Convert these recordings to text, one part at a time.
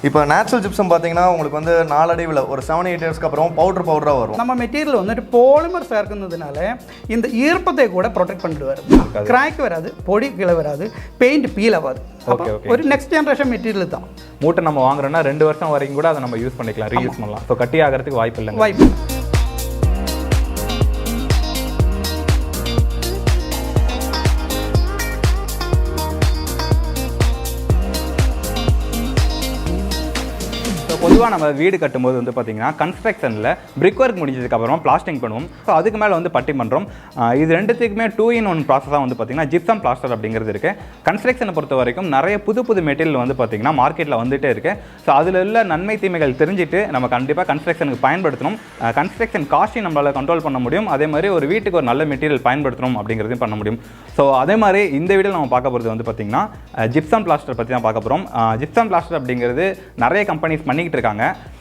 இப்போ natural gypsum பார்த்தீங்கன்னா உங்களுக்கு வந்து நாளடைவில் ஒரு 7-8 இயர்ஸ்க்கு அப்புறம் பவுடராக வரும். நம்ம மெட்டீரியல் வந்துட்டு பாலிமர் சேர்ക്കുന്നதுனால இந்த ஈர்ப்பத்தை கூட ப்ரொடெக்ட் பண்ணிடுவார். கிராக் வராது, பொடி கீழே வராது, பெயிண்ட் பீல் ஆகாது. ஒரு நெக்ஸ்ட் ஜென்ரேஷன் மெட்டீரியல் தான். மூட்டை நம்ம வாங்குறோம்னா 2 வருஷம் வரைக்கும் கூட அதை நம்ம யூஸ் பண்ணிக்கலாம், ரீயூஸ் பண்ணலாம். ஸோ கட்டி ஆகிறதுக்கு வாய்ப்பு இல்லை. பொதுவாக நம்ம வீடு கட்டும்போது வந்து பார்த்தீங்கன்னா கன்ஸ்ட்ரக்ஷனில் பிரிக் ஒர்க் முடிஞ்சதுக்கப்புறம் பிளாஸ்டிங் பண்ணுவோம். ஸோ அதுக்கு மேலே வந்து பட்டி பண்ணுறோம். இது ரெண்டுத்துக்குமே 2-in-1 ப்ராசஸாக வந்து பார்த்தீங்கன்னா ஜிப்சம் பிளாஸ்டர் அப்படிங்கிறது இருக்குது. கன்ஸ்ட்ரக்ஷனை பொறுத்த வரைக்கும் நிறைய புது மெட்டீரியல் வந்து பார்த்தீங்கன்னா மார்க்கெட்டில் வந்துகிட்டே இருக்குது. ஸோ அதில் உள்ள நன்மை தீமைகள் தெரிஞ்சுட்டு நம்ம கண்டிப்பாக கன்ஸ்ட்ரக்ஷனுக்கு பயன்படுத்தணும். கன்ஸ்ட்ரக்ஷன் காஸ்ட்டையும் நம்மளால் கண்ட்ரோல் பண்ண முடியும். அதே மாதிரி ஒரு வீட்டுக்கு ஒரு நல்ல மெட்டீரியல் பயன்படுத்தணும் அப்படிங்கிறதையும் பண்ண முடியும். ஸோ அதே மாதிரி இந்த வீடியோவில் நம்ம பார்க்க போகிறது வந்து பார்த்தீங்கன்னா ஜிப்சம் பிளாஸ்டர் பற்றி தான் பார்க்க போகிறோம். ஜிப்சம் பிளாஸ்டர் அப்படிங்கிறது நிறைய கம்பெனிஸ் பண்ணிக்கிட்டு இருக்காங்க.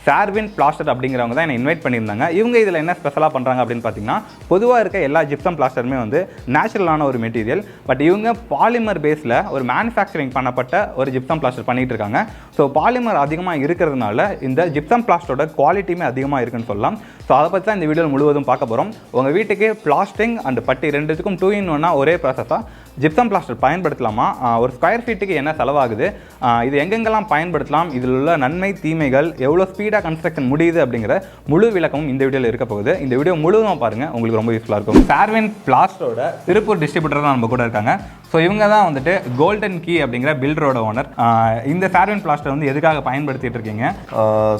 சர்வீஸ் பிளாஸ்டர் அப்படிங்கிறவங்க தான் என்னை இன்வைட் பண்ணியிருந்தாங்க. இவங்க இதில் என்ன ஸ்பெஷலாக பண்ணுறாங்க அப்படின்னு பார்த்தீங்கன்னா, பொதுவாக இருக்க எல்லா ஜிப்சம் பிளாஸ்டருமே வந்து நேச்சுரலான ஒரு மெட்டீரியல். பட் இவங்க பாலிமர் பேஸில் ஒரு மேனுஃபேக்சரிங் பண்ணப்பட்ட ஒரு ஜிப்சம் பிளாஸ்டர் பண்ணிகிட்டு இருக்காங்க. ஸோ பாலிமர் அதிகமாக இருக்கிறதுனால இந்த ஜிப்சம் பிளாஸ்டரோட குவாலிட்டியுமே அதிகமாக இருக்குன்னு சொல்லலாம். ஸோ அதை பற்றி தான் இந்த வீடியோவில் முழுவதும் பார்க்க போகிறோம். உங்கள் வீட்டுக்கு பிளாஸ்டிங் அண்ட் பட்டி ரெண்டுத்துக்கும் 2-in-1 ஒரே ப்ராசஸாக ஜிப்சம் பிளாஸ்டர் பயன்படுத்தலாமா, ஒரு ஸ்கொயர் ஃபீட்டுக்கு என்ன செலவாகுது, இது எங்கெங்கெல்லாம் பயன்படுத்தலாம், இதில் உள்ள நன்மை தீமைகள், எவ்வளோ ஸ்பீடாக கன்ஸ்ட்ரக்ஷன் முடியுது அப்படிங்கிற முழு விளக்கமும் இந்த வீடியோவில் இருக்க போகுது. இந்த வீடியோ முழுவதும் பாருங்கள், உங்களுக்கு ரொம்ப யூஸ்ஃபுல்லாக இருக்கும். சர்வீஸ் பிளாஸ்டரோட திருப்பூர் டிஸ்ட்ரிபியூட்டர் தான் நம்ம கூட இருக்காங்க. ஸோ இவங்க தான் வந்துட்டு கோல்டன் கீ அப்படிங்கிற பில்டரோட ஓனர். இந்த சர்வீஸ் பிளாஸ்டர் வந்து எதுக்காக பயன்படுத்திட்டு இருக்கீங்க?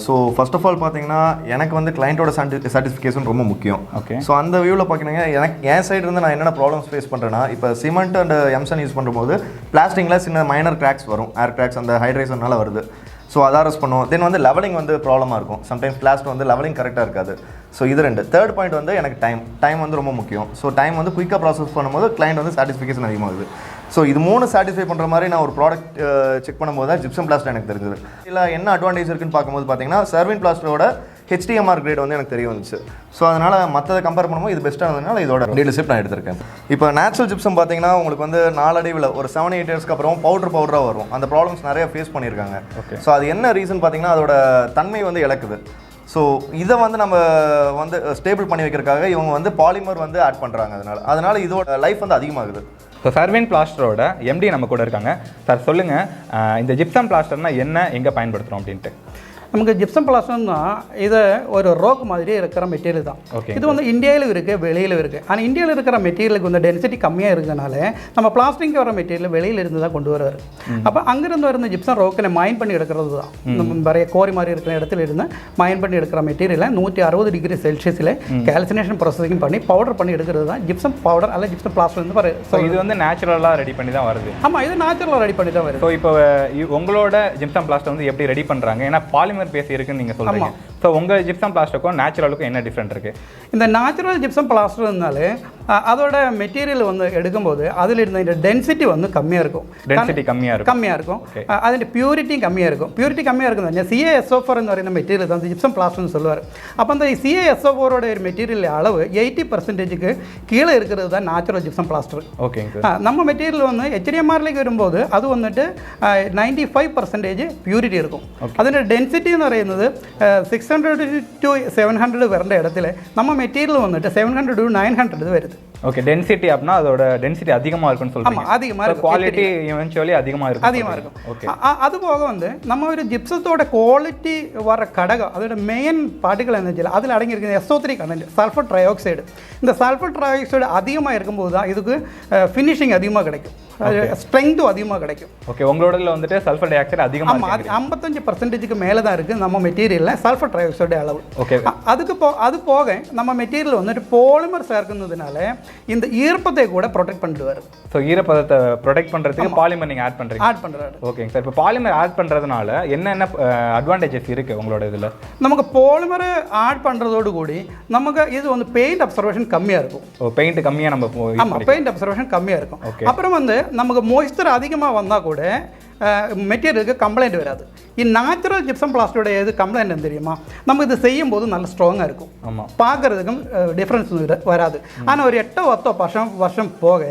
ஸோ ஃபர்ஸ்ட் ஆஃப் ஆல் பார்த்தீங்கன்னா எனக்கு வந்து கிளைண்ட்டோட சாட்டிஸ்ஃபிகேஷன் ரொம்ப முக்கியம். ஓகே. ஸோ அந்த வியூவில் பார்த்தீங்கன்னா எனக்கு என் சைடு இருந்து நான் என்னென்ன ப்ராப்ளம்ஸ் ஃபேஸ் பண்ணுறேன்னா, இப்போ சிமெண்ட் அண்ட் எம்சன் யூஸ் பண்ணும்போது பிளாஸ்டிங்கில் சின்ன மைனர் கிராக்ஸ் வரும். ஏர் கிராக்ஸ் அந்த ஹைட்ரேஷனால வருது. ஸோ அதை அரெஸ்ட் பண்ணுவோம். தென் வந்து லெவலிங் வந்து ப்ராப்ளமாக இருக்கும். சம்டைம்ஸ் பிளாஸ்டர் வந்து லெவலிங் கரெக்டாக இருக்காது. ஸோ இது ரெண்டு. தேர்ட் பாயிண்ட் வந்து எனக்கு டைம் வந்து ரொம்ப முக்கியம். ஸோ டைம் வந்து குயிக்காக ப்ராசஸ் பண்ணும்போது கிளைண்ட் வந்து சாட்டிஸ்ஃபிகேஷன் அதிகமாகுது. ஸோ இது 3 சாட்டிஸ்ஃபை பண்ணுற மாதிரி நான் ஒரு ப்ராடக்ட் செக் பண்ணும்போது தான் ஜிப்சம் பிளாஸ்டர் எனக்கு தெரிஞ்சது. இல்லை என்ன அட்வான்டேஜ் இருக்குன்னு பார்க்கும்போது பார்த்தீங்கன்னா சர்வீஸ் பிளாஸ்டரோட HDMR கிரேட் வந்து எனக்கு தெரிய வந்துச்சு. ஸோ அதனால் மற்றதை கம்பேர் பண்ணும்போது இது பெஸ்ட்டாக இருந்ததுனால இதோட டீலர்ஷிப் நான் எடுத்திருக்கேன். இப்போ நேச்சுரல் ஜிப்சம் பார்த்தீங்கன்னா உங்களுக்கு வந்து நாளடைவில் ஒரு 7-8 இயர்ஸ்க்கு அப்புறம் பவுடராக வரும். அந்த ப்ராப்ளம்ஸ் நிறைய ஃபேஸ் பண்ணியிருக்காங்க. ஸோ அது என்ன ரீசன் பார்த்தீங்கன்னா அதோட தன்மை வந்து இழக்குது. ஸோ இதை வந்து நம்ம வந்து ஸ்டேபிள் பண்ணி வைக்கிறதுக்காக இவங்க வந்து பாலிமர் வந்து ஆட் பண்ணுறாங்க. அதனால் இதோட லைஃப் வந்து அதிகமாகுது. ஸோ சர்வீஸ் பிளாஸ்டரோட MD நம்ம கூட இருக்காங்க. சார் சொல்லுங்கள், இந்த ஜிப்சம் பிளாஸ்டர்னால் என்ன, எங்கே பயன்படுத்துகிறோம் அப்படின்ட்டு? நமக்கு ஜிப்சம் பிளாஸ்டர்னா இது ஒரு ரோக் மாதிரியே இருக்கிற மெட்டீரியல் தான். இது வந்து இந்தியாவிலும் இருக்குது, வெளியிலும் இருக்குது. ஆனால் இந்தியாவில் இருக்கிற மெட்டீரியலுக்கு வந்து டென்சிட்டி கம்மியாக இருக்கிறதுனால நம்ம பிளாஸ்டிக் வர மெட்டீரியல் வெளியில் இருந்து தான் கொண்டு வருவார். அப்போ அங்கேருந்து வர ஜிப்சம் ரோக்கனை மைன் பண்ணி எடுக்கிறது தான். நம்ம நிறைய கோரி மாதிரி இருக்கிற இடத்துல இருந்து மைன் பண்ணி எடுக்கிற மெட்டீரியலை 160 டிகிரி செல்சியஸில் கால்சினேஷன் ப்ராசஸிங் பண்ணி பவுடர் பண்ணி எடுக்கிறது தான் ஜிப்சம் பவுடர் அல்ல ஜிப்சம் பிளாஸ்டர் வந்து பாரு. ஸோ இது வந்து நேச்சுரலாக ரெடி பண்ணி தான் வருது. ஆமாம், இது நேச்சுரலாக ரெடி பண்ணி தான் வருது. ஸோ இப்போ உங்களோட ஜிப்சம் பிளாஸ்டர் வந்து எப்படி ரெடி பண்ணுறாங்க? ஏன்னா பாலிமர் பேசி இருக்குன்னு நீங்கள் சொல்கிறீங்க. ஸோ உங்கள் ஜிப்சம் பிளாஸ்டருக்கும் நேச்சுரலுக்கும் என்ன டிஃப்ரெண்ட் இருக்குது? இந்த நேச்சுரல் ஜிப்சம் பிளாஸ்டர்னாலே அதோட மெட்டீரியல் வந்து எடுக்கும்போது அதில் இருந்த இந்த டென்சிட்டி வந்து கம்மியாக இருக்கும். கம்மியாக இருக்கும். அதில் பியூரிட்டி கம்மியாக இருக்கும். பியூரிட்டி கம்மியாக இருக்கும். CaSO4 இந்த மெட்டீரியல் தான் ஜிப்சம் பிளாஸ்டர்னு சொல்லுவார். அப்போ அந்த CaSO4 மெட்டீரியல் அளவு 80% கீழே இருக்கிறது தான் நேச்சுரல் ஜிப்சம் பிளாஸ்டர். ஓகே. நம்ம மெட்டீரியல் வந்து HDMRலேக்கு வரும்போது அது வந்துட்டு 95% பியூரிட்டி இருக்கும். அதோட டென்சிட்டின்னு പറയുന്നത് 600 to 700 വരേണ്ട இடத்துல நம்ம மெட்டீரியல் வந்துட்டு 700 to 900 வருது. ஓகே. டென்சிட்டி அப்படின்னா அதோட டென்சிட்டி அதிகமாக இருக்குன்னு சொல்றீங்க. ஆமா, அதிகமாக இருக்கும். குவாலிட்டி இவென்ச்சுவலி அதிகமாக இருக்கும். ஓகே. அது போக வந்து நம்ம ஒரு ஜிப்சத்தோட குவாலிட்டி வர கடகம் அதோட மெயின் பார்ட்டிகல் என்ன செய்யல அதில் அடங்கியிருக்கிற SO3 content, sulphur try oxide. இந்த சல்ஃபர் ட்ரை ஆக்சைடு அதிகமாக இருக்கும்போது தான் இதுக்கு ஃபினிஷிங் அதிகமாக கிடைக்கும், ஸ்ட்ரெங்த்தும் அதிகமாக கிடைக்கும். ஓகே. உங்களோட வந்துட்டு சல்ஃபர் டை ஆக்சைடு அதிகமாக 55% மேலே தான் இருக்குது நம்ம மெட்டீரியலில் சல்ஃபர் ட்ரை ஆக்சைடு அளவு. ஓகே. அது போக நம்ம மெட்டீரியல் வந்துட்டு பாலிமர் சேர்ക്കുന്നதுனால இந்த ஈர்ப்பத்தை கூட ப்ரொடெக்ட் பண்ணிடுவார். ஸோ ஈரப்பதத்தை ப்ரொடெக்ட் பண்ணுறதுக்கு பாலிமர் நீங்கள் ஆட் பண்ணுறாரு. ஓகேங்க சார். இப்போ பாலிமர் ஆட் பண்ணுறதுனால என்னென்ன அட்வான்டேஜஸ் இருக்குது உங்களோட இதில்? நமக்கு பாலிமர் ஆட் பண்ணுறதோடு கூடி நமக்கு இது வந்து பெயிண்ட் அப்சர்வேஷன் கம்மியாக இருக்கும். பெயிண்ட் கம்மியாக நம்ம ஆமாம், பெயிண்ட் அப்சர்வேஷன் கம்மியாக இருக்கும். அப்புறம் வந்து நமக்கு மாய்ஸ்சர் அதிகமாக வந்தால் கூட மெட்டீரியலுக்கு கம்ப்ளைண்ட் வராது. நேச்சுரல் ஜிப்சம் பிளாஸ்டரோட எது கம்ப்ளைண்ட் தெரியுமா, நம்ம இது செய்யும் போது நல்ல ஸ்ட்ராங்காக இருக்கும். பார்க்கறதுக்கும் டிஃப்ரென்ஸ் வராது. ஆனால் ஒரு 8-10 வருஷம் போக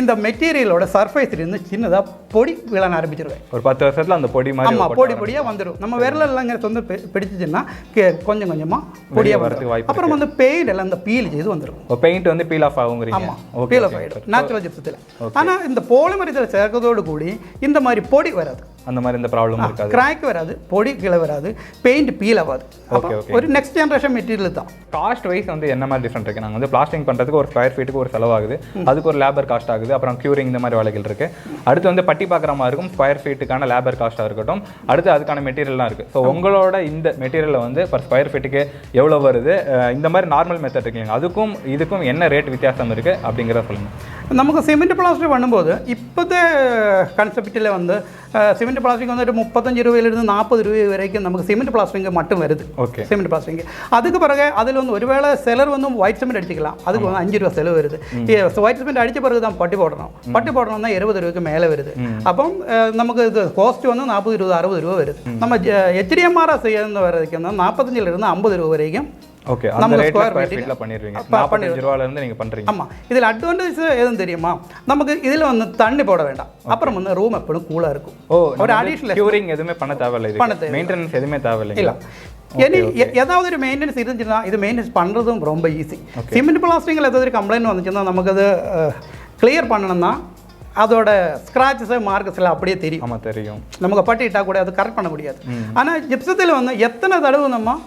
இந்த மெட்டீரியலோட சர்ஃபேஸ்லேருந்து சின்னதாக பொடி விழ ஆரம்பிச்சிருவேன். ஒரு 10 வருஷத்தில் அந்த பொடி மாதிரி ஆமாம், பொடியாக வந்துடும். நம்ம விரலெல்லாம் வந்து பிடிச்சிச்சுன்னா கொஞ்சம் கொஞ்சமாக பொடியாக வரதுக்கு வாய்ப்பு. அப்புறம் வந்து பெயிண்ட் எல்லாம் இந்த பீல் செய்து வந்துடும். பெயிண்ட் வந்து பீல் ஆஃப் ஆகுங்கிறீங்க. ஆமாம், பீல் ஆஃப் ஆகிடும் நேச்சுரல் ஜிப்சத்தில். ஆனால் இந்த பாலிமர் இதில் சேர்க்கறதோடு கூடி இந்த மாதிரி பொடி வராது, அந்த மாதிரி இந்த ப்ராப்ளம் இருக்காது, கிராக் வராது, பொடி கீழே வராது, பெயிண்ட் பீல் ஆகாது. ஒரு நெக்ஸ்ட் ஜெனரேஷன் மெட்டீரியல் தான். காஸ்ட் வைஸ் வந்து என்ன மாதிரி டிஃப்ரெண்ட் இருக்குது? நாங்கள் வந்து பிளாஸ்டிங் பண்ணுறதுக்கு ஒரு ஸ்கொயர் ஃபீட்டுக்கு ஒரு செலவாகுது, அதுக்கு ஒரு லேபர் காஸ்ட் ஆகுது, அப்புறம் க்யூரிங் இந்த மாதிரி வேலைகள் இருக்குது. அடுத்து வந்து பட்டி பார்க்குற மாதிரி இருக்கும், ஸ்கொயர் ஃபீட்டுக்கான லேபர் காஸ்ட்டாக இருக்கட்டும், அடுத்து அதுக்கான மெட்டீரியல்லாம் இருக்குது. ஸோ உங்களோட இந்த மெட்டீரியலில் வந்து பர் ஸ்கொயர் ஃபீட்டுக்கு எவ்வளோ வருது, இந்த மாதிரி நார்மல் மெத்தட் இருக்குங்க, அதுக்கும் இதுக்கும் என்ன ரேட் வித்தியாசம் இருக்குது அப்படிங்கிறத சொல்லுங்கள். നമുക്ക് സിമെൻറ്റ് പ്ലാസ്റ്റർ പണുമ്പോൾ ഇപ്പോഴത്തെ കൺസെപ്റ്റിൽ വന്ന് സിമെൻറ്റ് പ്ലാസ്റ്ററിങ് വന്നിട്ട് 35 രൂപയിലിരുന്ന് 40 രൂപ വരേക്കും നമുക്ക് സിമെൻറ്റ് പ്ലാസ്റ്ററിങ് மட்டும் வருது. Okay, cement plastering. அதுக்கு பிறகு அதில் வந்து ஒருவேளை சிலர் வந்து ஒயிட் சிமெண்ட் அடிச்சிக்கலாம், அதுக்கு வந்து 5 ரூபா செலவு வருது. ஒயிட் சிமெண்ட் அடித்த பிறகு தான் பட்டி போடணும்னா 20 ரூபாய்க்கு மேலே வருது. അപ്പം നമുക്ക് ഇത് കോസ്റ്റ് வந்து 40 രൂപ 60 രൂപ வருது. நம்ம HDMR செய்யறது வரைக்கும் 45லிருந்து 50 ரூபா வரைக்கும். ஓகே, அந்த ரேட்ல ஸ்கொயர் ஃபீட்ல பண்ணிடுவீங்க. 45 ரூபாயில இருந்து நீங்க பண்றீங்க. ஆமா, இதில் அட்வான்டேஜ் எதுவும் தெரியுமா? நமக்கு இதில் வந்து தண்ணி போட வேண்டாம், அப்புறம் வந்து ரூம் எப்பவும் கூலா இருக்கும். ஒரு அடிஷனல் க்யூரிங் எதுவுமே பண்ண தேவையில்லை, இது மெயின்டெனன்ஸ் எதுவுமே தேவையில்லை. இல்ல, ஏதாவது ஒரு மெயின்டெனன்ஸ் இருந்துச்சுன்னா இது மெயின்டெனன்ஸ் பண்ணுறதும் ரொம்ப ஈஸி. சிமெண்ட் பிளாஸ்டிங்கில் ஏதாவது ஒரு கம்ப்ளைண்ட் வந்துச்சுன்னா நமக்கு அது கிளியர் பண்ணணும்னா அதோட ஸ்க்ராச்சஸ் மார்க்ஸ் எல்லாம் அப்படியே தெரியும். ஆமாம், தெரியும். நமக்கு பட்டிட்டா கூட அது கரெக்ட் பண்ண முடியாது. ஆனால் ஜிப்சத்தில் வந்து எத்தனை தடவை நம்ம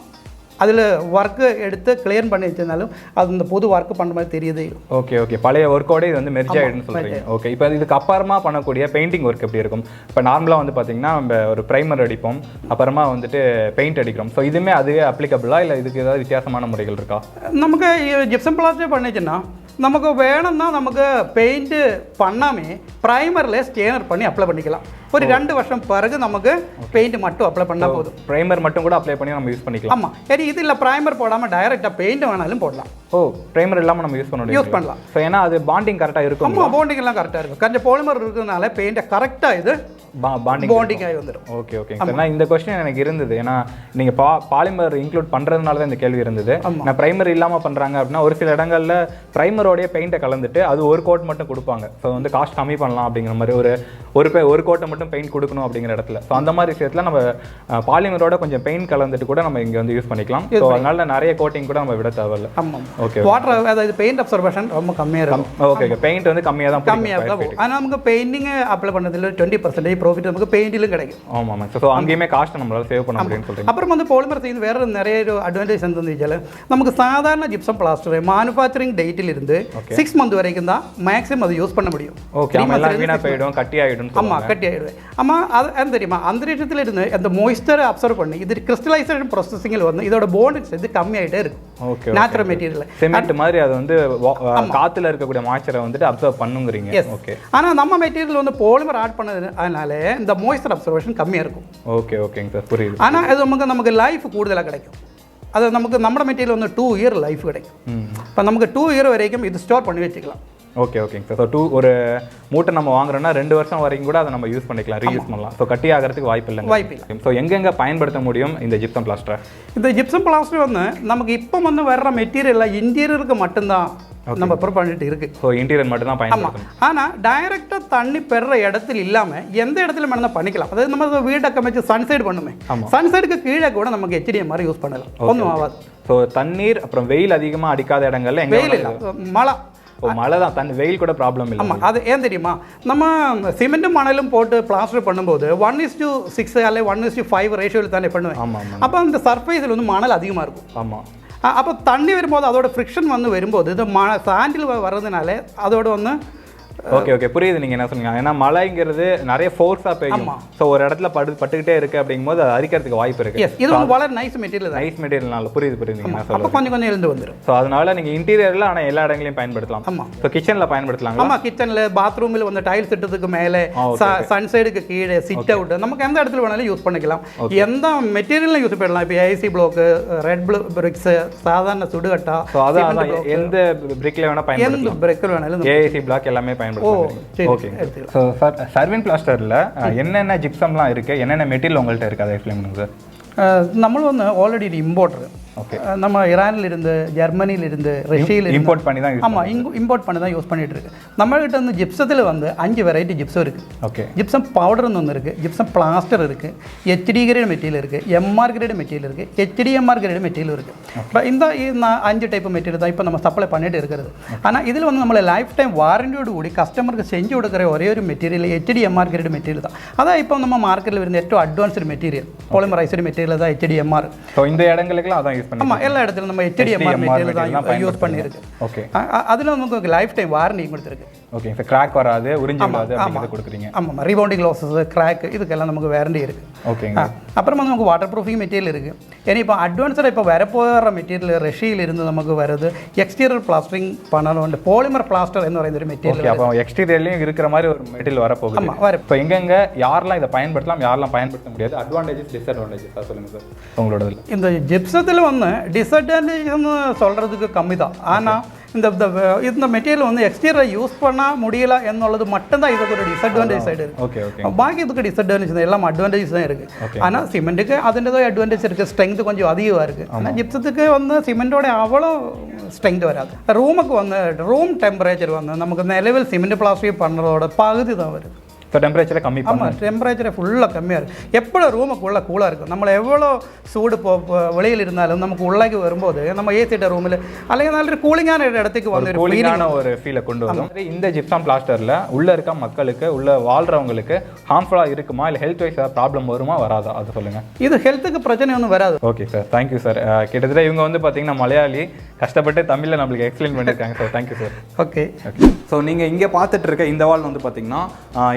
அதில் ஒர்க்கு எடுத்து கிளியர் பண்ணி வச்சிருந்தாலும் அது இந்த புது ஒர்க்கு பண்ணுற மாதிரி தெரியுது. ஓகே ஓகே, பழைய ஒர்க்கோட இது வந்து மெர்ஜ் ஆகிடுன்னு சொல்கிறீங்க. ஓகே, இப்போ இதுக்கு அப்புறமா பண்ணக்கூடிய பெயிண்டிங் ஒர்க் எப்படி இருக்கும்? இப்போ நார்மலாக வந்து பார்த்தீங்கன்னா நம்ம ஒரு ப்ரைமர் அடிப்போம், அப்புறமா வந்துட்டு பெயிண்ட் அடிக்கிறோம். ஸோ இதுவுமே அதுவே அப்ளிகபிளா இல்லை இதுக்கு ஏதாவது வித்தியாசமான முறைகள் இருக்கா? நமக்கு ஜிப்சம் பிளாஸ்டர் பண்ணிச்சுன்னா நமக்கு வேணும்னா நமக்கு பெயிண்ட் பண்ணாமே ப்ரைமரில் ஸ்கேனர் பண்ணி அப்ளை பண்ணிக்கலாம். ஒரு 2 வருஷம் பிறகு நமக்கு பெயிண்ட் மட்டும் அப்ளை பண்ணால் போதும். ப்ரைமர் மட்டும் கூட அப்ளை பண்ணி நம்ம யூஸ் பண்ணிக்கலாம். ஆமாம், சரி, இது இல்லை ப்ரைமர் போடாமல் டைரெக்டாக பெயிண்ட் வேணாலும் போடலாம். ஓ, ப்ரைமர் இல்லாமல் நம்ம யூஸ் பண்ணலாம். ஸோ ஏன்னா அது பாண்டிங் கரெக்டாக இருக்கும். ஆமாம், பாண்டிங் எல்லாம் கரெக்டாக இருக்கும். கொஞ்சம் பாலிமர் இருக்கிறதுனால பெயிண்ட்டை கரெக்டாக இது பாண்டிங் ஆகி வந்துடும். ஓகே ஓகே, ஏன்னா இந்த கொஸ்டின் எனக்கு இருந்தது. ஏன்னா நீங்கள் பாலிமர் இன்க்ளூட் பண்ணுறதுனால தான் இந்த கேள்வி இருந்தது. நான் ப்ரைமர் இல்லாமல் பண்ணுறாங்க அப்படின்னா ஒரு சில இடங்களில் ப்ரைமரோடைய பெயிண்ட்டை கலந்துட்டு அது ஒரு கோட் மட்டும் கொடுப்பாங்க. ஸோ வந்து காஸ்ட் கம்மி பண்ணலாம் அப்படிங்கிற மாதிரி ஒரு கோட்டை மட்டும் பெயிண்ட் கொடுக்கணும் அப்படிங்கிற இடத்துல. ஸோ அந்த மாதிரி விஷயத்தில் நம்ம பாலிமரோட கொஞ்சம் பெயிண்ட் கலந்துட்டு கூட நம்ம இங்கே வந்து யூஸ் பண்ணிக்கலாம். ஸோ அதனால நிறைய கோட்டிங் கூட நம்ம விட தேவையில்லை. ஆமாம், ஓகே. வாட்டர், அதாவது பெயிண்ட் அப்சர்வேஷன் ரொம்ப கம்மியாக இருக்கும். ஓகே ஓகே, பெயிண்ட் வந்து கம்மியாக தான் போகும். ஆனால் நமக்கு பெயிண்டிங் அப்ளை பண்ணதில் 20% ப்ராஃபிட் நமக்கு பெயிண்டிலும் கிடைக்கும். ஆமாம் ஆமாம். ஸோ அங்கேயுமே காஸ்ட் நம்மளால சேவ் பண்ண முடியும்னு சொல்கிறீங்க. அப்புறம் வந்து பாலிமர் செய்து வேறு நிறைய அட்வான்டேஜ் என்னன்னு வச்சால் நமக்கு சாதாரண ஜிப்சம் பிளாஸ்டர் மேனுஃபேக்சரிங் டேட்டில் இருந்து 6 மந்த் வரைக்கும் தான் மேக்ஸிமம் அதை யூஸ் பண்ண முடியும். ஓகே, வீணாக போயிடும், கட்டி ஆகிடும். ஆமாம், கட்டி ஆகிடுவேன். ஆமாம், அது தெரியுமா, அந்தரிஷத்தில் இருந்து அந்த மாய்ஸ்சரை அப்சர்வ் பண்ணி இது கிறிஸ்டலைசேஷன் ப்ராசஸிங்கில் வந்து இதோட பாண்ட் இது கம்மியாகிட்டே இருக்கும். ஓகே, நேச்சுரல் மெட்டீரியல் சிமெண்ட் மாதிரி அது வந்து காற்றுல இருக்கக்கூடிய மாய்ச்சரை வந்துட்டு அப்சர்வ் பண்ணுங்கிறீங்க. ஓகே, ஆனால் நம்ம மெட்டீரியல் வந்து பாலிமர் ஆட் பண்ணதுனால இந்த மாய்ஸ்சர் அப்சர்வேஷன் கம்மியாக இருக்கும். ஓகே ஓகேங்க சார், புரியுது. ஆனால் அது நமக்கு லைஃப் கூடுதலாக கிடைக்கும். அது நமக்கு நம்ம மெட்டீரியல் வந்து 2 இயர் லைஃப் கிடைக்கும். இப்போ நமக்கு 2 இயர் வரைக்கும் இது ஸ்டோர் பண்ணி வச்சுக்கலாம். ஓகே ஓகேங்க சார். ஸோ ஒரு மூட்டை நம்ம வாங்குறோம்னா 2 வருஷம் வரைக்கும் கூட அதை நம்ம யூஸ் பண்ணிக்கலாம், ரீயூஸ் பண்ணலாம். ஸோ கட்டி ஆகிறதுக்கு வாய்ப்பு இல்லை. ஸோ எங்கெங்கே பயன்படுத்த முடியும் இந்த ஜிப்சம் பிளாஸ்டர்? இந்த ஜிப்சம் பிளாஸ்டர் வந்து நமக்கு இப்போ வந்து வர்ற மெட்டீரியல் இன்டீரியருக்கு மட்டும்தான் நம்ம ப்ரிப்பேர் பண்ணிட்டு இருக்கு. ஸோ இன்டீரியர் மட்டும் தான் பயன்படுத்தணும். ஆனால் டைரெக்டாக தண்ணி பெற இடத்துல இல்லாமல் எந்த இடத்துல வேணால் பண்ணிக்கலாம். அதாவது நம்ம வீட்டை கமைச்சு சன்சைடு பண்ணுமே, சன்சைடுக்கு கீழே கூட நமக்கு HDMR யூஸ் பண்ணலாம், ஒன்றும் ஆகாது. ஸோ தண்ணீர் அப்புறம் வெயில் அதிகமாக அடிக்காத இடங்கள்ல வெயில் இல்லை, மழை. மழை தான், தண்ணி வெயில் கூட ப்ராப்ளம் இல்லை. ஆமாம், அது ஏன் தெரியுமா, நம்ம சிமெண்ட்டும் மணலும் போட்டு பிளாஸ்டர் பண்ணும்போது 1:6 அல்ல 1:5 ரேஷியோவில் தானே பண்ணுவேன். ஆமாம், அப்போ அந்த சர்ஃபேஸில் வந்து மணல் அதிகமாக இருக்கும். ஆமாம், அப்போ தண்ணி வரும்போது அதோட ஃப்ரிக்ஷன் வந்து வரும்போது இது சாண்டில் வர்றதுனால அதோட வந்து ஓகே ஓகே, புரியுது நீங்கள் என்ன சொன்னீங்க. ஏன்னா மழைங்கிறது நிறைய ஃபோர்ஸாக பெய்யும். ஸோ ஒரு இடத்துல பட்டுக்கிட்டே இருக்கு அப்படிங்கும்போது அது அரிக்கிறதுக்கு வாய்ப்பு இருக்கு. இது வந்து வளர நைஸ் மெட்டீரியல்னால புரியுது நீங்கள் அப்போ கொஞ்சம் எழுந்து வந்துடும். ஸோ அதனால நீங்கள் இன்டீரியரில் ஆனால் எல்லா இடங்களையும் பயன்படுத்தலாம். ஆமாம், ஸோ கிச்சனில் பயன்படுத்தலாம். ஆமாம், கிச்சனில் பாத்ரூமில் வந்து டைல்ஸ் இட்டதுக்கு மேலே சன்சைடுக்கு கீழே சிட் அவுட் நமக்கு எந்த இடத்துல வேணாலும் யூஸ் பண்ணிக்கலாம். எந்த மெட்டீரியலும் யூஸ் பண்ணலாம். இப்போ ஏசி பிளாக்கு, ரெட் பிரிக்ஸ், சாதாரண சுடுகட்டா, எந்த பிரிக்ல வேணா பயன்படுத்தலாம். எந்த பிரிக்ல வேணாலும் ஏசி பிளாக் எல்லாமே பயன்படுத்தலாம். ஓகே, ஸோ சர்வீன் பிளாஸ்டரில் என்னென்ன ஜிப்சம்லாம் இருக்குது, என்னென்ன மெட்டீரியல் உங்கள்கிட்ட இருக்குது அதை எக்ஸ்பிளைன் பண்ணுங்க சார். നമ്മൾ വന്ന് ഓൾറെഡി ഒരു ഇമ്പോർട്ടർ ஓகே. நம்ம ஈரானிலிருந்து, ஜெர்மனியிலிருந்து, ரஷ்யாவிலிருந்து இம்போர்ட் பண்ணி தான் இம்போர்ட் பண்ணி தான் யூஸ் பண்ணிட்டு இருக்கு. நம்மகிட்ட வந்து ஜிப்சத்தில் வந்து 5 வெரைட்டி ஜிப்சம் இருக்குது. ஓகே. ஜிப்சம் பவுடர்னு ஒன்று இருக்குது, ஜிப்சம் பிளாஸ்டர் இருக்குது, ஹெச்டி கிரேட் மெட்டீரியல் இருக்குது, எம்ஆர் கிரேட் மெட்டீரியல் இருக்குது, ஹெச்டிஎம்ஆர் கிரேட் மெட்டீரியல் இருக்குது. இப்போ இந்த 5 டைப் மெட்டீரியல் தான் இப்போ நம்ம சப்ளை பண்ணிட்டு இருக்கிறது. ஆனால் இதில் வந்து நம்மளை லைஃப் டைம் வாரண்டியோடு கூடி கஸ்டமருக்கு செஞ்சு கொடுக்குற ஒரே ஒரு மெட்டீரியல் ஹெச்டிஎம்ஆர் கிரேட் மெட்டீரியல் தான். அதான் இப்போ நம்ம மார்க்கெட்டில் இருந்த ഏറ്റവും அட்வான்ஸ்டு மெட்டீரியல் பாலிமரைஸ்டு மெட்டீரியல் தான் ஹெச்டிஎம்ஆர். ஸோ இந்த இடங்களுக்குலாம் அதான் யூஸ் பண்ணி. ஆமாம், எல்லா இடத்துலையும் நம்ம ஹெச்டிஎம்ஆர் மெட்டீரியல் தான் யூஸ் பண்ணியிருக்கு. ஓகே. அதில் நமக்கு லைஃப் டைம் வாரண்டி கொடுத்துருக்கு. ஓகே. இப்போ கிராக் வராது, உறிஞ்சி வராது அப்படிங்கிறத கொடுக்குறீங்க. ஆமாம், ரீபவுண்டிங் லாஸஸ், கிராக் இதுக்கெல்லாம் நமக்கு வாரண்டி இருக்குது. ஓகேங்க. அப்புறம் வந்து நமக்கு வாட்டர் ப்ரூஃபிங் மெட்டீரியல் இருக்குது. ஏன்னா இப்போ அட்வான்ஸாக இப்போ வரப்போகிற மெட்டீரியல் ரஷ்யாவிலிருந்து நமக்கு வருது எக்ஸ்டீரியர் பிளாஸ்டரிங் பண்ணணும், பாலிமர் பிளாஸ்டர் എന്ന് പറയുന്ന ഒരു மெட்டீரியல். அப்போ எக்ஸ்டீரியர்லையும் இருக்கிற மாதிரி ஒரு மெட்டீரியல் வரப்போகுது. ஆமாம், வர. இப்போ எங்கெங்க யாரெல்லாம் இதை பயன்படுத்தலாம், யாரெல்லாம் பயன்படுத்த முடியாது, அட்வான்டேஜஸ் டிஸ்அட்வான்டேஜஸ் சொல்லுங்கள் சார் உங்களோட இதில். இந்த ஜிப்சத்தில் வந்து டிஸ்அட்வான்டேஜ்னு சொல்கிறதுக்கு கம்மி தான். ஆனால் இந்த மெட்டீரியல் வந்து எக்ஸ்டீரியர் யூஸ் பண்ண முடியல எന്നുള്ളത് மட்டும்தான் இதுக்கு ஒரு டிஸ்அட்வான்டேஜ் சைடு இருக்குது. Okay okay. பாக்கி இதுக்கு டிஸ்அட்வான்டேஜ் தான், எல்லாம் அட்வான்டேஜ் தான் இருக்குது. ஆனால் சிமெண்ட்டுக்கு അതിൻ്റെതായ அட்வான்டேஜ் இருக்குது, ஸ்ட்ரென்த் கொஞ்சம் அதிகமாக இருக்குது. ஆனால் ஜிப்சத்துக்கு வந்து சிமெண்ட்டோட அவ்வளோ ஸ்ட்ரென்த் வராது. ரூமுக்கு வந்து ரூம் டெம்பரேச்சர் வந்து நமக்கு நிலவில் சிமெண்ட் பிளாஸ்டிக் பண்ணுறதோட பகுதி தான் வருது. ஸோ டெம்பரேச்சரை கம்மி பண்ணலாம். ஆமாம், டெம்பரேச்சரை ஃபுல்லாக கம்மியாக இருக்குது. எப்போ ரூமுக்குள்ளே கூலாக இருக்கும், நம்மளை எவ்வளோ சூடு வெளியில் இருந்தாலும் நமக்கு உள்ளாக்கி வரும்போது நம்ம ஏசிட்ட ரூமில் അല്ലെങ്കിൽ நல்ல கூலிங்கான இடத்துக்கு வந்து கூலிங்கான ஒரு ஃபீலை கொண்டு வரும். இந்த ஜிப்சம் பிளாஸ்டரில் உள்ளே இருக்க மக்களுக்கு, உள்ளே வாழ்கிறவங்களுக்கு ஹார்ம்ஃபுல்லாக இருக்குமா, இல்லை ஹெல்த் வைஸ் ஏதாவது ப்ராப்ளம் வருமா, வராதா, அது சொல்லுங்கள். இது ஹெல்த்துக்கு பிரச்சனை ஒன்றும் வராது. Okay sir, thank you sir. கிட்டத்தட்ட இவங்க வந்து பார்த்தீங்கன்னா மலையாளி, கஷ்டப்பட்டு தமிழில் நம்மளுக்கு எக்ஸ்பிளைன் பண்ணியிருக்காங்க sir. Thank you sir. Okay okay. So நீங்கள் இங்கே பார்த்துட்டு இருக்க இந்த வால் வந்து பார்த்தீங்கன்னா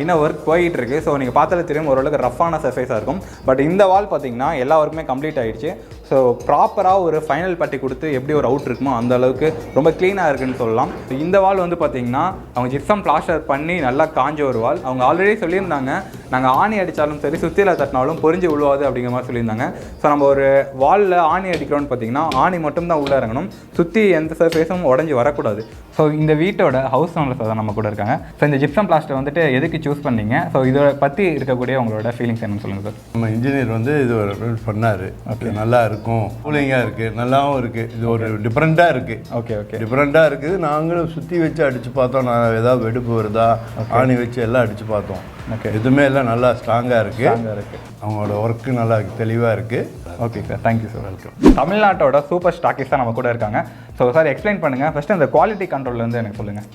இன்னும் ஒர்க் போயிட்டு இருக்கு. ஸோ நீங்கள் பார்த்தாலே தெரியும் ஓரளவுக்கு ரஃப்பான சர்ஃபேஸாக இருக்கும். பட் இந்த வால் பார்த்தீங்கன்னா எல்லா ஒர்க்குமே கம்ப்ளீட் ஆகிடுச்சு. ஸோ ப்ராப்பராக ஒரு ஃபைனல் பட்டி கொடுத்து எப்படி ஒரு அவுட் இருக்குமோ அந்த அளவுக்கு ரொம்ப க்ளீனாக இருக்குன்னு சொல்லலாம். இந்த வால் வந்து பார்த்தீங்கன்னா அவங்க ஜிப்சம் பிளாஸ்டர் பண்ணி நல்லா காஞ்ச ஒரு வால். அவங்க ஆல்ரெடி சொல்லியிருந்தாங்க, நாங்கள் ஆணி அடித்தாலும் சரி சுற்றியில் தட்டினாலும் பொறிஞ்சு விழுவாது அப்படிங்கிற மாதிரி சொல்லியிருந்தாங்க. ஸோ நம்ம ஒரு வாலில் ஆணி அடிக்கிறோன்னு பார்த்தீங்கன்னா ஆணி மட்டும்தான் உள்ளே இறங்கணும், சுற்றி எந்த சர்ஃபேஸும் உடஞ்சி வரக்கூடாது. ஸோ இந்த வீட்டோட ஹவுஸ் ஓனர்ஸ் தான் நம்ம கூட இருக்காங்க. ஸோ இந்த ஜிப்சம் பிளாஸ்டர் வந்துட்டு எதுக்கு சூஸ் பண்ணீங்க, ஸோ இதை பற்றி இருக்கக்கூடிய உங்களோட ஃபீலிங்ஸ் என்னன்னு சொல்லுங்கள் சார். நம்ம இன்ஜினியர் வந்து இது ஒரு பண்ணார். ஓகே, நல்லா இருக்கும், கூலிங்காக இருக்குது, நல்லாவும் இருக்குது. இது ஒரு டிஃப்ரெண்ட்டாக இருக்குது. ஓகே ஓகே, டிஃப்ரெண்ட்டாக இருக்குது. நாங்களும் சுற்றி வச்சு அடித்து பார்த்தோம், நான் ஏதாவது வெடிப்பு வருதா, ஆணி வச்சு எல்லாம் அடித்து பார்த்தோம். ஓகே, எதுவுமே எல்லாம் நல்லா ஸ்ட்ராங்காக இருக்குது. அவங்களோட ஒர்க்கு நல்லா தெளிவாக இருக்குது. Okay sir, thank you sir. Welcome. தமிழ்நாட்டோட சூப்பர் ஸ்டாக்கிஸ் தான் நம்ம கூட இருக்காங்க. ஸோ சார் எக்ஸ்பிளைன் பண்ணுங்கள், ஃபஸ்ட்டு அந்த குவாலிட்டி கண்ட்ரோல்லேருந்து எனக்கு சொல்லுங்கள்.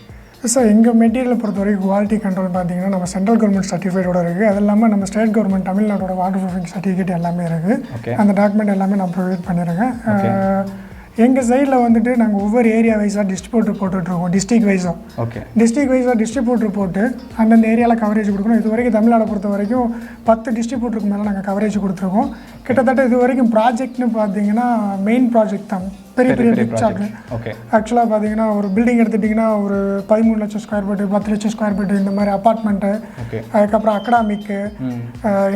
சார், எங்கள் மெட்டீரியலை பொறுத்த வரைக்கும் குவாலிட்டி கண்ட்ரோல் பார்த்தீங்கன்னா நம்ம சென்ட்ரல் கவர்மெண்ட் சர்டிஃபைடோட இருக்குது. அது இல்லாமல் நம்ம ஸ்டேட் கவர்மெண்ட் தமிழ்நாட்டோட வாட்டர் ப்ரூஃபிங் சர்டிஃபிகேட் எல்லாமே இருக்குது. அந்த டாக்குமெண்ட் எல்லாமே நான் ப்ரொவைட் பண்ணியிருக்கேன். எங்கள் சைடில் வந்துட்டு நாங்கள் ஒவ்வொரு ஏரியா வைஸாக டிஸ்ட்ரிபியூட்டர் போட்டுட்ருக்கோம், டிஸ்ட்ரிக் வைஸாக. ஓகே, டிஸ்ட்ரிக் வைஸாக டிஸ்ட்ரிபியூட்டர் போட்டு அந்தந்த ஏரியாவில் கவரேஜ் கொடுக்கணும். இது வரைக்கும் தமிழ்நாடை பொறுத்த வரைக்கும் 10 டிஸ்ட்ரிபியூட்டருக்கு மேலே நாங்கள் கவரேஜ் கொடுத்துருக்கோம். கிட்டத்தட்ட இது வரைக்கும் ப்ராஜெக்ட்னு பார்த்தீங்கன்னா மெயின் ப்ராஜெக்ட் தான், பெரிய பெரிய பிக் சார்ட். ஓகே, ஆக்சுவலாக பார்த்தீங்கன்னா ஒரு பில்டிங் எடுத்துட்டிங்கன்னா ஒரு 13 லட்சம் ஸ்கொயர் ஃபீட்டு, 10 லட்சம் ஸ்கொயர் ஃபீட்டு, இந்த மாதிரி அப்பார்ட்மெண்ட்டு, அதுக்கப்புறம் அகடாமிக்கு,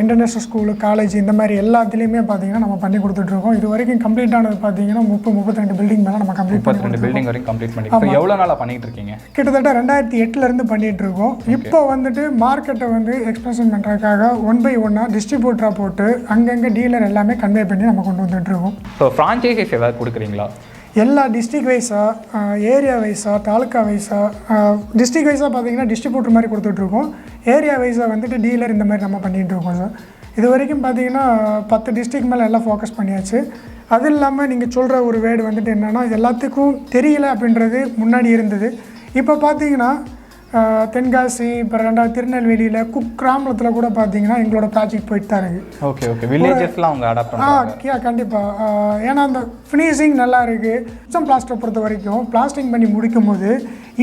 இன்டர்நேஷ்னல் ஸ்கூலு, காலேஜ், இந்த மாதிரி எல்லாத்துலேயுமே பார்த்தீங்கன்னா நம்ம பண்ணி கொடுத்துட்ருக்கோம். இது வரைக்கும் கம்ப்ளீட் ஆனது பார்த்தீங்கன்னா 32 பில்டிங் மேலே நம்ம கம்ப்ளீட் பண்ணி பில்டிங் வரைக்கும் கம்ப்ளீட் பண்ணி எவ்வளோ நாளாக பண்ணிட்டு இருக்கீங்க? கிட்டத்தட்ட 2008 பண்ணிட்டு இருக்கோம். இப்போ வந்துட்டு மார்க்கெட்டை வந்து எக்ஸ்பென்ஷன் பண்ணுறதுக்காக 1 by 1 டிஸ்ட்ரிபியூட்டராக போட்டு அங்கங்கே டீலர் எல்லாமே கன்வே பண்ணி நம்ம கொண்டு வந்துட்டுருக்கோம். ஸோ ஃப்ரான்ச்சைசிஸ் ஏதாவது கொடுக்குறீங்களா? எல்லா டிஸ்ட்ரிக் வைஸாக, ஏரியா வைஸாக, தாலுக்கா வைஸாக. டிஸ்ட்ரிக் வைஸாக பார்த்தீங்கன்னா டிஸ்ட்ரிபியூட்டர் மாதிரி கொடுத்துட்ருக்கோம். ஏரியா வைஸாக வந்துட்டு டீலர் இந்த மாதிரி நம்ம பண்ணிகிட்டு இருக்கோம் சார். இது வரைக்கும் பார்த்தீங்கன்னா 10 டிஸ்ட்ரிக் மேலே எல்லாம் ஃபோக்கஸ் பண்ணியாச்சு. அது இல்லாமல் நீங்கள் சொல்கிற ஒரு வேர்டு வந்துட்டு என்னென்னா, எல்லாத்துக்கும் தெரியல அப்படின்றது முன்னாடி இருந்தது. இப்போ பார்த்தீங்கன்னா தென்காசி, இப்போ 2வது திருநெல்வேலியில் குக்கிராமத்தில் கூட பார்த்தீங்கன்னா எங்களோட ப்ராஜெக்ட் போயிட்டு தான் இருக்குது. ஓகே ஓகே, வில்லேஜஸ்லாம் அவங்க அடாப்ட் பண்ணுறாங்க. கண்டிப்பாக. ஏன்னா அந்த ஃபினிஷிங் நல்லா இருக்குது. ஜிப்சம் பிளாஸ்டரை பொறுத்த வரைக்கும் பிளாஸ்டிங் பண்ணி முடிக்கும் போது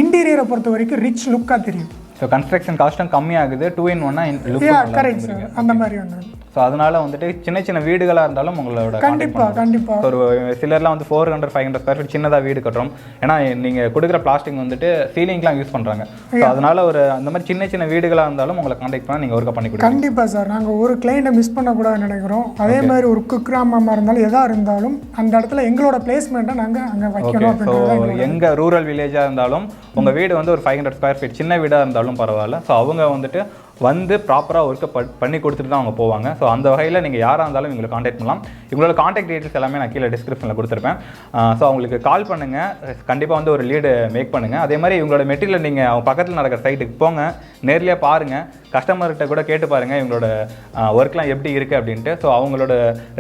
இன்டீரியரை பொறுத்த வரைக்கும் ரிச் லுக்காக தெரியும். ஸோ கன்ஸ்ட்ரக்ஷன் காஸ்ட்டும் கம்மியாகுது, 2-in-1 கரெக்ட் சார், அந்த மாதிரி ஒன்று. ஸோ அதனால வந்துட்டு சின்ன சின்ன வீடுகளாக இருந்தாலும் உங்களோட கண்டிப்பாக ஒரு சிலர்லாம் வந்து 400-500 ஸ்கொயர் ஃபீட் சின்னதாக வீடு கட்டுறோம். ஏன்னா நீங்கள் கொடுக்குற பிளாஸ்டிக் வந்துட்டு சீலிங்லாம் யூஸ் பண்ணுறாங்க. ஸோ அதனால ஒரு அந்த மாதிரி சின்ன சின்ன வீடுகளாக இருந்தாலும் உங்களை கான்டாக்ட் பண்ணால் நீங்கள் ஒர்க் பண்ணி கொடுங்க. கண்டிப்பாக சார், நாங்கள் ஒரு கிளைண்ட்டை மிஸ் பண்ணக்கூடாதுன்னு நினைக்கிறோம். அதே மாதிரி ஒரு குக்கிராமமாக இருந்தாலும் எதாக இருந்தாலும் அந்த இடத்துல எங்களோட பிளேஸ்மெண்ட்டை நாங்கள் அங்கே வைக்கணும். ஸோ எங்கள் ரூரல் வில்லேஜாக இருந்தாலும் உங்கள் வீடு வந்து ஒரு 500 ஸ்கொயர் ஃபீட் சின்ன வீடாக இருந்தாலும் பரவாயில்ல. ஸோ அவங்க வந்துட்டு வந்து ப்ராப்பராக ஒர்க்கை பண்ணி கொடுத்துட்டு தான் அவங்க போவாங்க. ஸோ அந்த வகையில் நீங்கள் யாராக இருந்தாலும் எங்களை காண்டாக்ட் பண்ணலாம். இவங்களோட காண்டாக்ட் டீட்டெயில்ஸ் எல்லாமே நான் கீழே டிஸ்கிரிப்ஷனில் கொடுத்துருப்பேன். ஸோ அவங்களுக்கு கால் பண்ணுங்கள், கண்டிப்பாக வந்து ஒரு லீடு மேக் பண்ணுங்கள். அதே மாதிரி இவங்களோட மெட்டீரியல் நீங்கள் அவங்க பக்கத்தில் நடக்கிற சைட்டுக்கு போங்க, நேர்லேயே பாருங்கள், கஸ்டமர்கிட்ட கூட கேட்டு பாருங்கள் இவங்களோட ஒர்க்லாம் எப்படி இருக்குது அப்படின்ட்டு. ஸோ அவங்களோட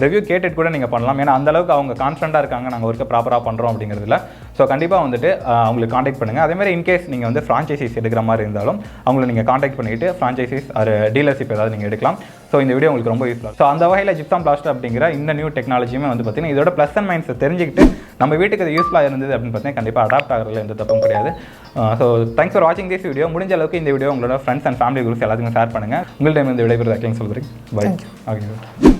ரிவ்யூ கேட்டுட்டு கூட நீங்கள் பண்ணலாம். ஏன்னா அந்தளவுக்கு அவங்க கான்ஃபிடண்ட்டாக இருக்காங்க நாங்கள் ஒர்க்கை ப்ராப்பராக பண்ணுறோம் அப்படிங்கிறதுல. ஸோ கண்டிப்பாக வந்துட்டு அவங்களுக்கு காண்டாக்ட் பண்ணுங்கள். அதேமாதிரி இன்கேஸ் நீங்கள் வந்து ஃப்ரான்ச்சைசிஸ் எடுக்கிற மாதிரி இருந்தாலும் அவங்கள நீங்கள் காண்டாக்ட் பண்ணிவிட்டு ஃப்ரான்ச்சைசிஸ் ஒரு டீலர்ஷிப் ஏதாவது நீங்கள் எடுக்கலாம். ஸோ இந்த வீடியோ உங்களுக்கு ரொம்ப யூஸ்ஃபுல்லாக. ஸோ அந்த வகையில் ஜிப்சம் பிளாஸ்டர் அப்படிங்கிற இந்த நியூ டெக்னாலஜியுமே வந்து பார்த்தீங்கன்னா இதோட ப்ளஸ் அண்ட் மைனஸை தெரிஞ்சுக்கிட்டு நம்ம வீட்டுக்கு அது யூஸ்ஃபுல்லாக இருந்தது அப்படின்னு பார்த்தீங்கன்னா கண்டிப்பாக அடாப்ட் ஆகிறதுல எந்த தப்பும் கிடையாது. ஸோ தேங்க்ஸ் ஃபார் வாட்சிங் திஸ் வீடியோ. முடிஞ்ச அளவுக்கு இந்த வீடியோ உங்களோட ஃப்ரெண்ட்ஸ் அண்ட் ஃபேமிலி குரூப்ஸ் எல்லாத்துக்கும் ஷேர் பண்ணுங்கள். உங்கள்கிட்ட இந்த விடைபெறுவது சொல்கிறேன். பை. ஓகே.